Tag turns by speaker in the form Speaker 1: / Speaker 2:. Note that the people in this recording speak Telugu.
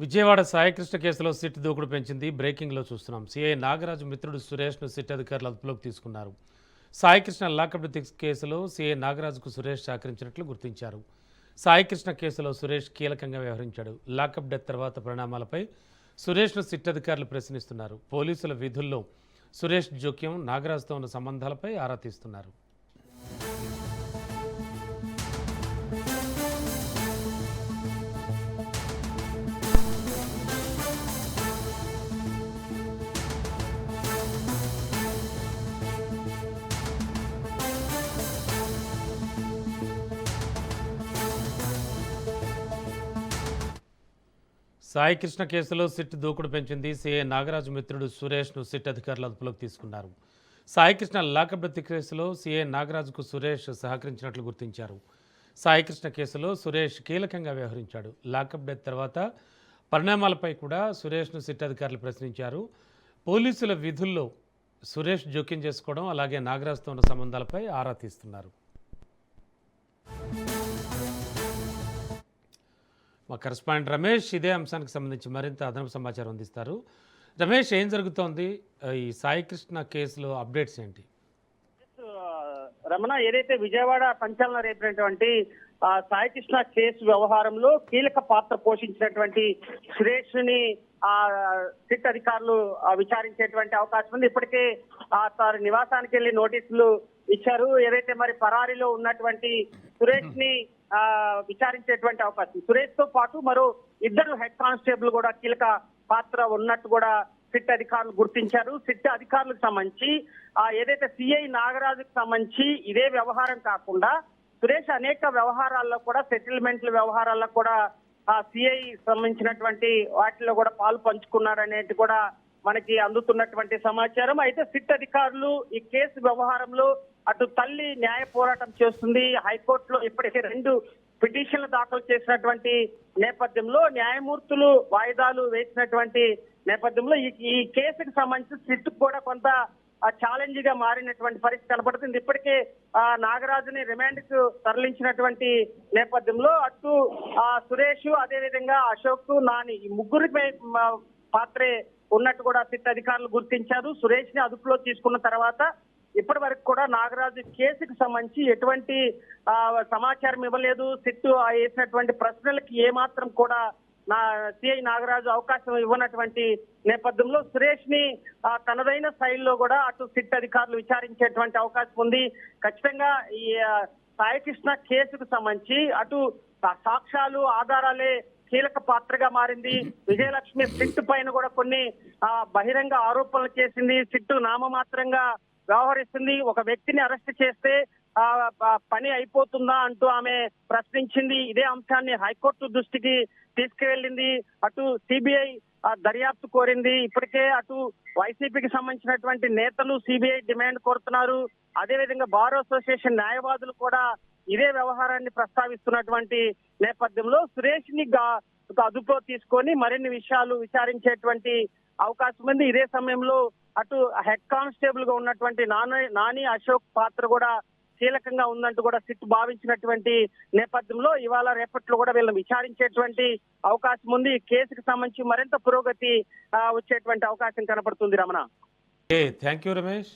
Speaker 1: విజయవాడ సాయికృష్ణ కేసులో సిట్ దూకుడు పెంచింది. బ్రేకింగ్లో చూస్తున్నాం. సిఐ నాగరాజు మిత్రుడు సురేష్ను సిట్ అధికారులు అదుపులోకి తీసుకున్నారు. సాయికృష్ణ లాకప్ డెత్ కేసులో సిఐ నాగరాజుకు సురేష్ సహకరించినట్లు గుర్తించారు. సాయికృష్ణ కేసులో సురేష్ కీలకంగా వ్యవహరించాడు. లాకప్ డెత్ తర్వాత పరిణామాలపై సురేష్ను సిట్ అధికారులు ప్రశ్నిస్తున్నారు. పోలీసుల విధుల్లో సురేష్ జోక్యం, నాగరాజుతో ఉన్న సంబంధాలపై ఆరా తీస్తున్నారు. సాయికృష్ణ కేసులో సిట్ దూకుడు పెంచింది. సిఐ నాగరాజు మిత్రుడు సురేష్ను సిట్ అధికారులు అదుపులోకి తీసుకున్నారు. సాయికృష్ణ లాకప్ డెత్ కేసులో సిఐ నాగరాజుకు సురేష్ సహకరించినట్లు గుర్తించారు. సాయికృష్ణ కేసులో సురేష్ కీలకంగా వ్యవహరించాడు. లాకప్ డెత్ తర్వాత పరిణామాలపై కూడా సురేష్ను సిట్ అధికారులు ప్రశ్నించారు. పోలీసుల విధుల్లో సురేష్ జోక్యం చేసుకోవడం, అలాగే నాగరాజుతో ఉన్న సంబంధాలపై ఆరా తీస్తున్నారు. మా కరెస్పాండెంట్ రమేష్ ఇదే అంశానికి సంబంధించి మరింత అదనపు సమాచారం అందిస్తారు. రమేష్, ఏం జరుగుతోంది? ఈ సాయికృష్ణ కేసులో అప్డేట్స్ ఏంటి?
Speaker 2: రమణ, ఏదైతే విజయవాడ సంచలనం రేపినటువంటి సాయికృష్ణ కేసు వ్యవహారంలో కీలక పాత్ర పోషించినటువంటి సురేష్ ని సిట్ అధికారులు విచారించేటువంటి అవకాశం ఉంది. ఇప్పటికే వారి నివాసానికి వెళ్లి నోటీసులు ఇచ్చారు. ఏదైతే మరి పరారీలో ఉన్నటువంటి సురేష్ ని విచారించేటువంటి అవకాశం. సురేష్ తో పాటు మరో ఇద్దరు హెడ్ కానిస్టేబుల్ కూడా కీలక పాత్ర ఉన్నట్టు కూడా సిట్ అధికారులు గుర్తించారు. సిట్ అధికారులకు సంబంధించి ఏదైతే సిఐ నాగరాజుకు సంబంధించి ఇదే వ్యవహారం కాకుండా సురేష్ అనేక వ్యవహారాల్లో కూడా, సెటిల్మెంట్ల వ్యవహారాల్లో కూడా సిఐ సంబంధించినటువంటి వాటిలో కూడా పాలు పంచుకున్నారనేది కూడా మనకి అందుతున్నటువంటి సమాచారం. అయితే సిట్ అధికారులు ఈ కేసు వ్యవహారంలో అటు తల్లి న్యాయ పోరాటం చేస్తుంది. హైకోర్టులో ఇప్పటికే 2 పిటిషన్లు దాఖలు చేసినటువంటి నేపథ్యంలో న్యాయమూర్తులు వాయిదాలు వేసినటువంటి నేపథ్యంలో ఈ కేసుకు సంబంధించి సిట్ కూడా కొంత ఛాలెంజ్ గా మారినటువంటి పరిస్థితి కనపడుతుంది. ఇప్పటికే నాగరాజుని రిమాండ్ కు తరలించినటువంటి నేపథ్యంలో అటు సురేష్, అదేవిధంగా అశోక్, నాని ఈ ముగ్గురిపై పాత్రే ఉన్నట్టు కూడా సిట్ అధికారులు గుర్తించారు. సురేష్ ని అదుపులో తీసుకున్న తర్వాత ఇప్పటి వరకు కూడా నాగరాజు కేసుకు సంబంధించి ఎటువంటి సమాచారం ఇవ్వలేదు. సిట్ వేసినటువంటి ప్రశ్నలకి ఏమాత్రం కూడా సిఐ నాగరాజు అవకాశం ఇవ్వనటువంటి నేపథ్యంలో సురేష్ ని తనదైన శైలిలో కూడా అటు సిట్ అధికారులు విచారించేటువంటి అవకాశం ఉంది. ఖచ్చితంగా ఈ సాయికృష్ణ కేసుకు సంబంధించి అటు సాక్ష్యాలు, ఆధారాలే కీలక పాత్రగా మారింది. విజయలక్ష్మి సిట్ పైన కూడా కొన్ని బహిరంగ ఆరోపణలు చేసింది. సిట్ నామమాత్రంగా వ్యవహరిస్తుంది. ఒక వ్యక్తిని అరెస్ట్ చేస్తే పని అయిపోతుందా అంటూ ఆమె ప్రశ్నించింది. ఇదే అంశాన్ని హైకోర్టు దృష్టికి తీసుకువెళ్ళింది. అటు సిబిఐ దర్యాప్తు కోరింది. ఇప్పటికే అటు వైసీపీకి సంబంధించినటువంటి నేతలు సిబిఐ డిమాండ్ కోరుతున్నారు. అదేవిధంగా బార్ అసోసియేషన్ న్యాయవాదులు కూడా ఇదే వ్యవహారాన్ని ప్రస్తావిస్తున్నటువంటి నేపథ్యంలో సురేష్ ని అదుపులో తీసుకొని మరిన్ని విషయాలు విచారించేటువంటి అవకాశం ఉంది. ఇదే సమయంలో అటు హెడ్ కానిస్టేబుల్ గా ఉన్నటువంటి నాని అశోక్ పాత్ర కూడా కీలకంగా ఉందంటూ కూడా సిట్ భావించినటువంటి నేపథ్యంలో ఇవాళ రేపట్లో కూడా వీళ్ళని విచారించేటువంటి అవకాశం ఉంది. ఈ కేసుకు సంబంధించి మరింత పురోగతి వచ్చేటువంటి అవకాశం కనపడుతుంది. Ramana,
Speaker 1: thank you Ramesh.